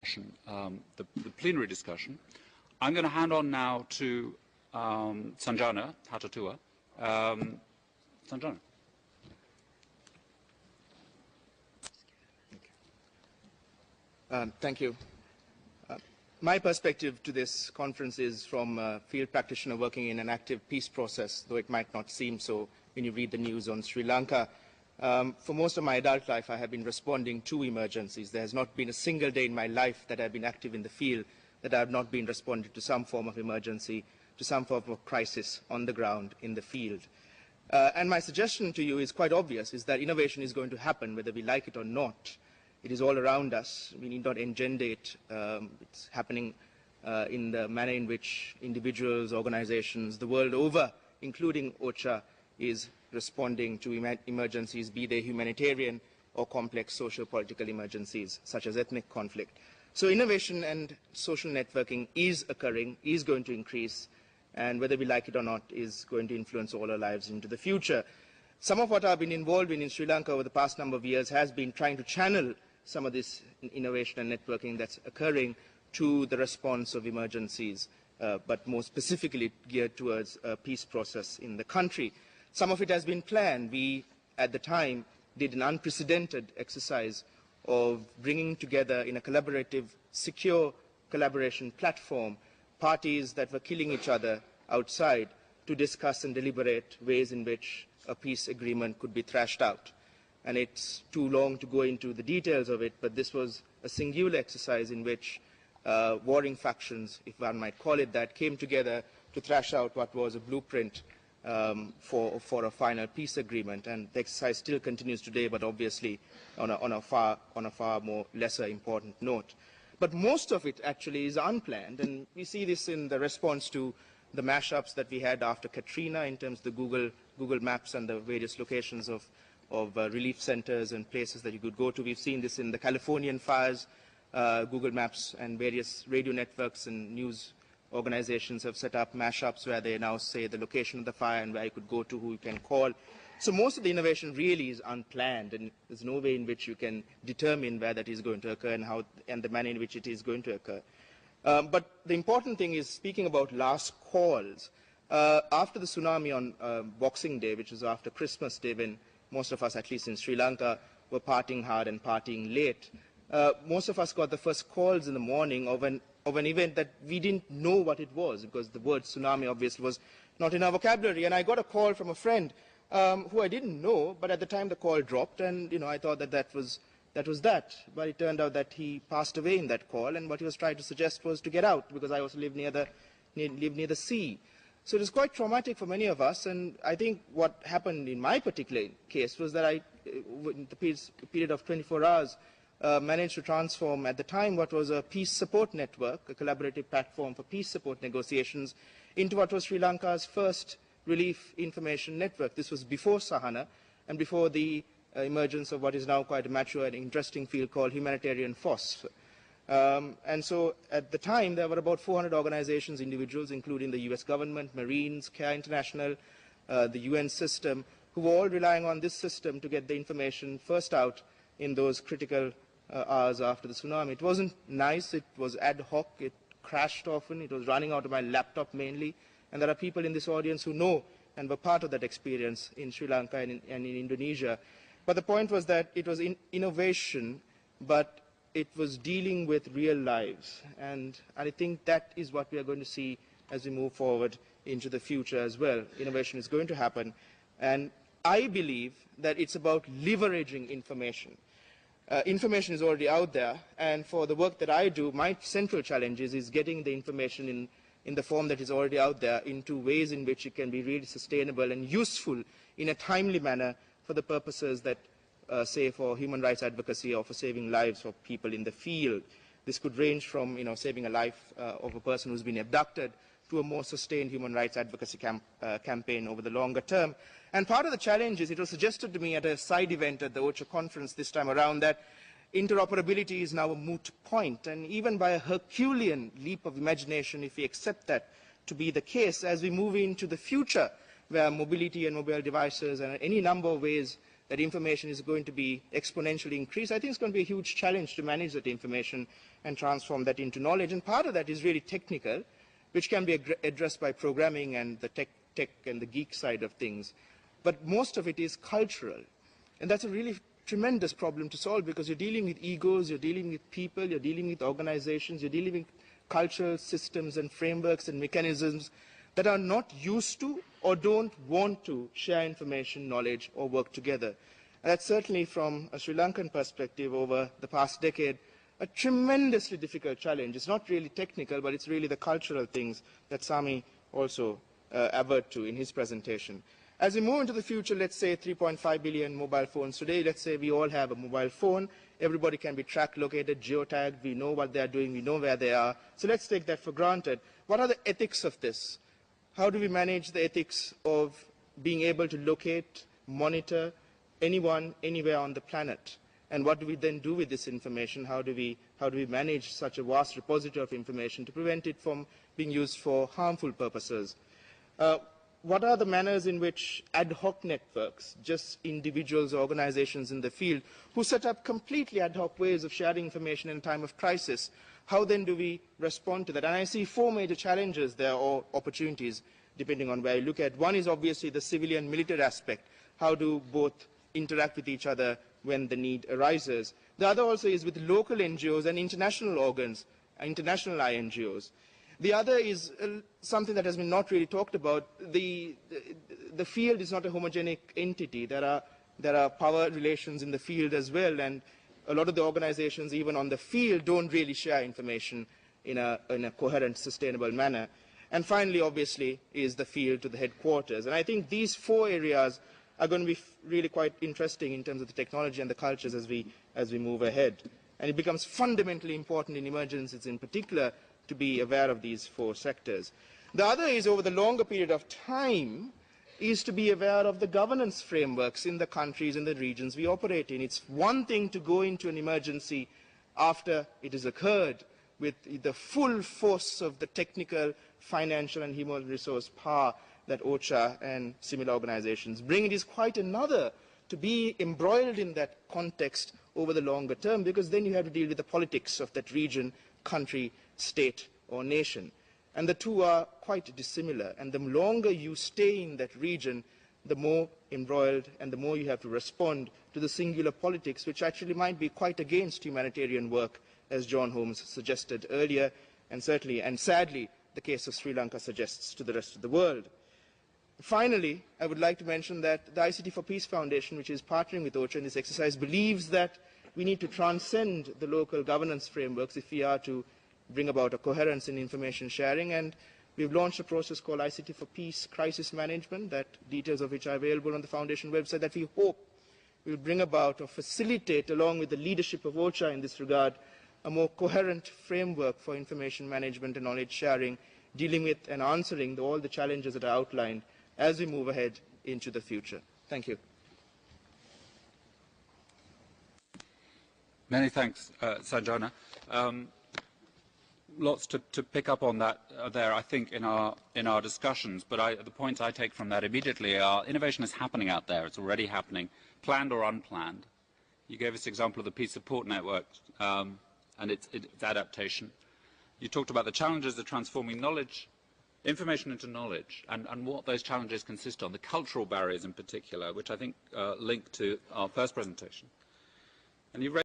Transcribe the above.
the plenary discussion. I'm going to hand on now to Sanjana Hatatua. Sanjana. Thank you. My perspective to this conference is from a field practitioner working in an active peace process, though it might not seem so when you read the news on Sri Lanka. For most of my adult life, I have been responding to emergencies. There has not been a single day in my life that I have been active in the field that I have not been responding to some form of emergency, to some form of crisis on the ground in the field. And my suggestion to you is quite obvious, is that innovation is going to happen whether we like it or not. It is all around us. We need not engender it. It's happening in the manner in which individuals, organizations, the world over, including OCHA, is responding to emergencies, be they humanitarian or complex socio-political emergencies, such as ethnic conflict. So innovation and social networking is occurring, is going to increase, and whether we like it or not, is going to influence all our lives into the future. Some of what I've been involved in Sri Lanka over the past number of years has been trying to channel some of this innovation and networking that's occurring to the response of emergencies, but more specifically geared towards a peace process in the country. Some of it has been planned. We, at the time, did an unprecedented exercise of bringing together in a collaborative, secure collaboration platform parties that were killing each other outside to discuss and deliberate ways in which a peace agreement could be thrashed out. And it's too long to go into the details of it, but this was a singular exercise in which warring factions, if one might call it that, came together to thrash out what was a blueprint for a final peace agreement. And the exercise still continues today, but obviously on a far more lesser important note. But most of it actually is unplanned, and we see this in the response to the mashups that we had after Katrina in terms of the Google Maps and the various locations of relief centers and places that you could go to. We've seen this in the Californian fires. Google Maps and various radio networks and news organizations have set up mashups where they now say the location of the fire and where you could go to, who you can call. So most of the innovation really is unplanned, and there's no way in which you can determine where that is going to occur and the manner in which it is going to occur. But the important thing is, speaking about last calls, after the tsunami on Boxing Day, which was after Christmas Day, when most of us, at least in Sri Lanka, were partying hard and partying late, most of us got the first calls in the morning of an event that we didn't know what it was, because the word tsunami obviously was not in our vocabulary. And I got a call from a friend who I didn't know, but at the time the call dropped, and I thought that was that. But it turned out that he passed away in that call, and what he was trying to suggest was to get out, because I also live near the sea. So it was quite traumatic for many of us, and I think what happened in my particular case was that I, in the period of 24 hours, managed to transform, at the time, what was a peace support network, a collaborative platform for peace support negotiations, into what was Sri Lanka's first relief information network. This was before Sahana and before the emergence of what is now quite a mature and interesting field called humanitarian FOSS. And so at the time, there were about 400 organizations, individuals, including the US government, Marines, CARE International, the UN system, who were all relying on this system to get the information first out in those critical hours after the tsunami. It wasn't nice, it was ad hoc, it crashed often, it was running out of my laptop mainly, and there are people in this audience who know and were part of that experience in Sri Lanka and in Indonesia. But the point was that it was innovation, but it was dealing with real lives. And I think that is what we are going to see as we move forward into the future as well. Innovation is going to happen. And I believe that it's about leveraging information. Information is already out there, and for the work that I do, my central challenge is getting the information in the form that is already out there into ways in which it can be really sustainable and useful in a timely manner for the purposes that, say, for human rights advocacy or for saving lives of people in the field. This could range from, saving a life of a person who's been abducted to a more sustained human rights advocacy campaign over the longer term. And part of the challenge is, it was suggested to me at a side event at the OCHA conference this time around, that interoperability is now a moot point. And even by a Herculean leap of imagination, if we accept that to be the case, as we move into the future, where mobility and mobile devices and any number of ways that information is going to be exponentially increased, I think it's going to be a huge challenge to manage that information and transform that into knowledge. And part of that is really technical, which can be addressed by programming and the tech and the geek side of things. But most of it is cultural. And that's a really tremendous problem to solve, because you're dealing with egos, you're dealing with people, you're dealing with organizations, you're dealing with cultural systems and frameworks and mechanisms that are not used to or don't want to share information, knowledge, or work together. And that's certainly, from a Sri Lankan perspective over the past decade, a tremendously difficult challenge. It's not really technical, but it's really the cultural things that Sami also averred to in his presentation. As we move into the future, let's say 3.5 billion mobile phones today, let's say we all have a mobile phone, everybody can be tracked, located, geotagged, we know what they are doing, we know where they are. So let's take that for granted. What are the ethics of this? How do we manage the ethics of being able to locate, monitor anyone, anywhere on the planet? And what do we then do with this information? How do we manage such a vast repository of information to prevent it from being used for harmful purposes? What are the manners in which ad hoc networks, just individuals or organizations in the field, who set up completely ad hoc ways of sharing information in a time of crisis, how then do we respond to that? And I see four major challenges there, or opportunities, depending on where you look at. One is obviously the civilian-military aspect. How do both interact with each other when the need arises? The other also is with local NGOs and international organs, international INGOs. The other is something that has been not really talked about. The field is not a homogenic entity. There are power relations in the field as well, and a lot of the organizations, even on the field, don't really share information in a coherent, sustainable manner. And finally, obviously, is the field to the headquarters. And I think these four areas are going to be really quite interesting in terms of the technology and the cultures as we move ahead. And it becomes fundamentally important in emergencies in particular to be aware of these four sectors. The other is, over the longer period of time, is to be aware of the governance frameworks in the countries and the regions we operate in. It's one thing to go into an emergency after it has occurred with the full force of the technical, financial and human resource power that OCHA and similar organizations bring. It is quite another to be embroiled in that context over the longer term, because then you have to deal with the politics of that region, country, state or nation. And the two are quite dissimilar. And the longer you stay in that region, the more embroiled and the more you have to respond to the singular politics, which actually might be quite against humanitarian work, as John Holmes suggested earlier, and certainly and sadly the case of Sri Lanka suggests to the rest of the world. Finally, I would like to mention that the ICT for Peace Foundation, which is partnering with OCHA in this exercise, believes that we need to transcend the local governance frameworks if we are to bring about a coherence in information sharing. And we've launched a process called ICT for Peace Crisis Management, that details of which are available on the Foundation website, that we hope will bring about or facilitate, along with the leadership of OCHA in this regard, a more coherent framework for information management and knowledge sharing, dealing with and answering all the challenges that are outlined as we move ahead into the future. Thank you. Many thanks, Sanjana. Lots to pick up on that there, I think, in our discussions. But the points I take from that immediately are innovation is happening out there. It's already happening, planned or unplanned. You gave us the example of the Peace Support Network and its adaptation. You talked about the challenges of transforming knowledge, information into knowledge, and what those challenges consist on, the cultural barriers in particular, which I think link to our first presentation. And you